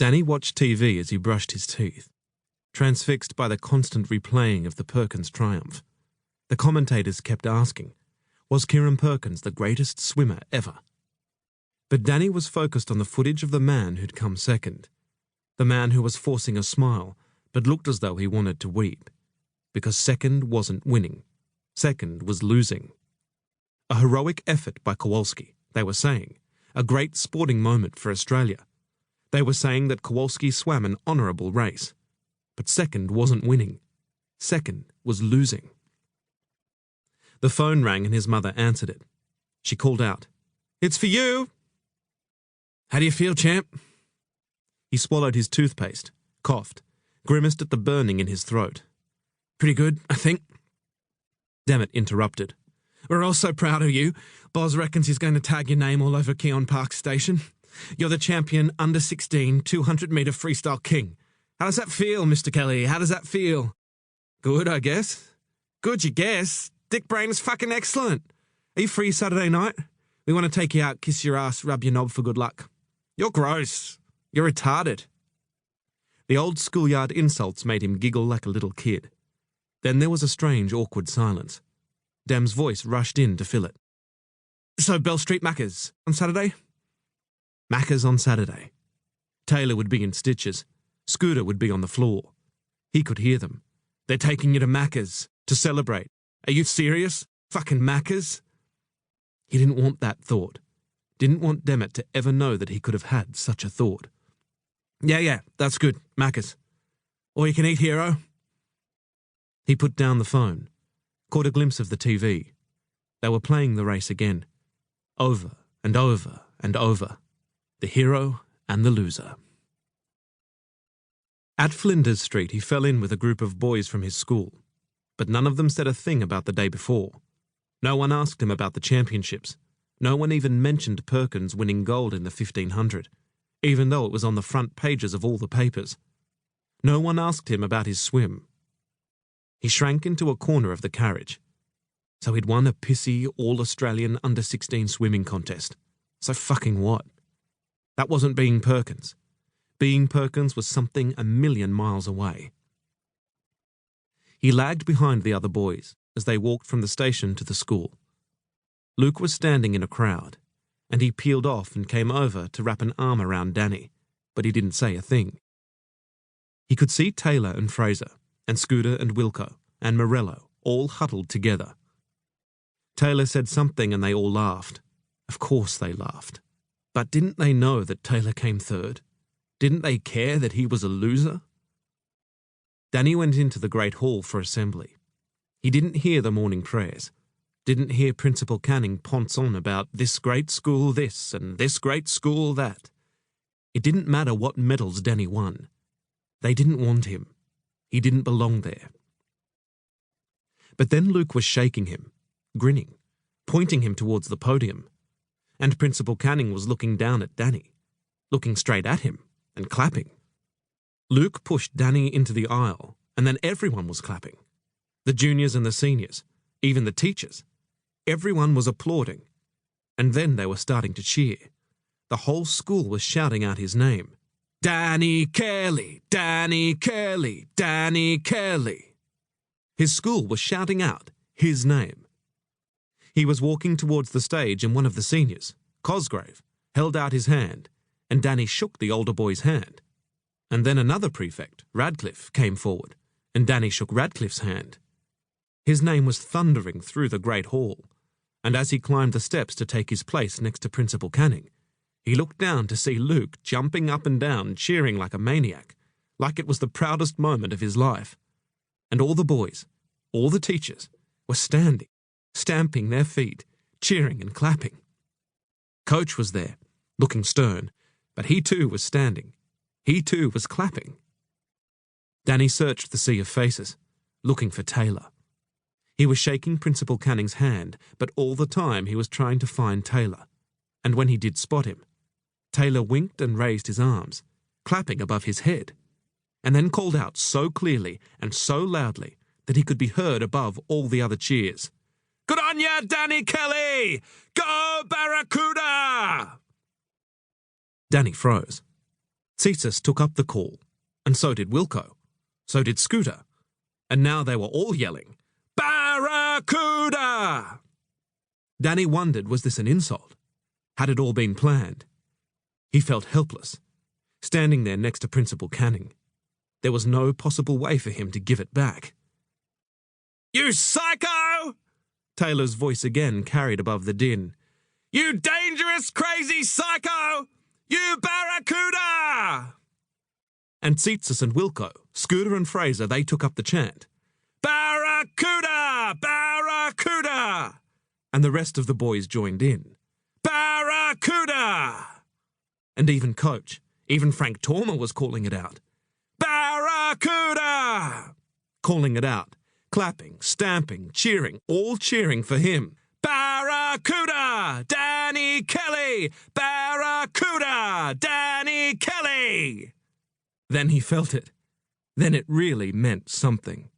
Danny watched TV as he brushed his teeth, transfixed by the constant replaying of the Perkins triumph. The commentators kept asking, was Kieran Perkins the greatest swimmer ever? But Danny was focused on the footage of the man who'd come second, the man who was forcing a smile but looked as though he wanted to weep, because second wasn't winning, second was losing. A heroic effort by Kowalski, they were saying, a great sporting moment for Australia. They were saying that Kowalski swam an honourable race, but second wasn't winning, second was losing. The phone rang and his mother answered it. She called out, "It's for you!" "How do you feel, champ?" He swallowed his toothpaste, coughed, grimaced at the burning in his throat. "Pretty good, I think." Dammit interrupted. "We're all so proud of you. Boz reckons he's going to tag your name all over Keon Park Station. You're the champion under-16 200-metre freestyle king. How does that feel, Mr. Kelly? How does that feel?" "Good, I guess." "Good, you guess? Dick Brain is fucking excellent. Are you free Saturday night? We want to take you out, kiss your ass, rub your knob for good luck." "You're gross. You're retarded." The old schoolyard insults made him giggle like a little kid. Then there was a strange, awkward silence. Dam's voice rushed in to fill it. "So Bell Street Macca's on Saturday?" Macca's on Saturday. Taylor would be in stitches. Scooter would be on the floor. He could hear them. "They're taking you to Macca's to celebrate. Are you serious? Fucking Macca's?" He didn't want that thought. Didn't want Demet to ever know that he could have had such a thought. Yeah, that's good. Macca's. All you can eat, hero." He put down the phone, caught a glimpse of the TV. They were playing the race again. Over and over and over. The hero and the loser. At Flinders Street he fell in with a group of boys from his school, but none of them said a thing about the day before. No one asked him about the championships. No one even mentioned Perkins winning gold in the 1500, even though it was on the front pages of all the papers. No one asked him about his swim. He shrank into a corner of the carriage. So he'd won a pissy all-Australian under-16 swimming contest. So fucking what? That wasn't being Perkins. Being Perkins was something a million miles away. He lagged behind the other boys as they walked from the station to the school. Luke was standing in a crowd, and he peeled off and came over to wrap an arm around Danny, but he didn't say a thing. He could see Taylor and Fraser, and Scooter and Wilco, and Morello, all huddled together. Taylor said something and they all laughed. Of course they laughed. But didn't they know that Taylor came third? Didn't they care that he was a loser? Danny went into the Great Hall for assembly. He didn't hear the morning prayers. Didn't hear Principal Canning ponce on about this great school this and this great school that. It didn't matter what medals Danny won. They didn't want him. He didn't belong there. But then Luke was shaking him, grinning, pointing him towards the podium. And Principal Canning was looking down at Danny, looking straight at him and clapping. Luke pushed Danny into the aisle, and then everyone was clapping. The juniors and the seniors, even the teachers. Everyone was applauding. And then they were starting to cheer. The whole school was shouting out his name. "Danny Kelly! Danny Kelly! Danny Kelly!" His school was shouting out his name. He was walking towards the stage and one of the seniors, Cosgrave, held out his hand, and Danny shook the older boy's hand. And then another prefect, Radcliffe, came forward, and Danny shook Radcliffe's hand. His name was thundering through the Great Hall, and as he climbed the steps to take his place next to Principal Canning, he looked down to see Luke jumping up and down, cheering like a maniac, like it was the proudest moment of his life. And all the boys, all the teachers, were standing, stamping their feet, cheering and clapping. Coach was there, looking stern, but he too was standing. He too was clapping. Danny searched the sea of faces, looking for Taylor. He was shaking Principal Canning's hand, but all the time he was trying to find Taylor. And when he did spot him, Taylor winked and raised his arms, clapping above his head, and then called out so clearly and so loudly that he could be heard above all the other cheers. "Good on ya, Danny Kelly! Go Barracuda!" Danny froze. Tsiolkas took up the call, and so did Wilco. So did Scooter. And now they were all yelling, "Barracuda!" Danny wondered, was this an insult? Had it all been planned? He felt helpless, standing there next to Principal Canning. There was no possible way for him to give it back. "You psycho!" Taylor's voice again carried above the din. "You dangerous, crazy psycho! You Barracuda!" And Tsiolkas and Wilco, Scooter and Fraser, they took up the chant. "Barracuda! Barracuda!" And the rest of the boys joined in. "Barracuda!" And even Coach, even Frank Tormer was calling it out. "Barracuda!" Calling it out, clapping, stamping, cheering, all cheering for him. "Barracuda! Danny Kelly! Barracuda! Danny Kelly!" Then he felt it. Then it really meant something.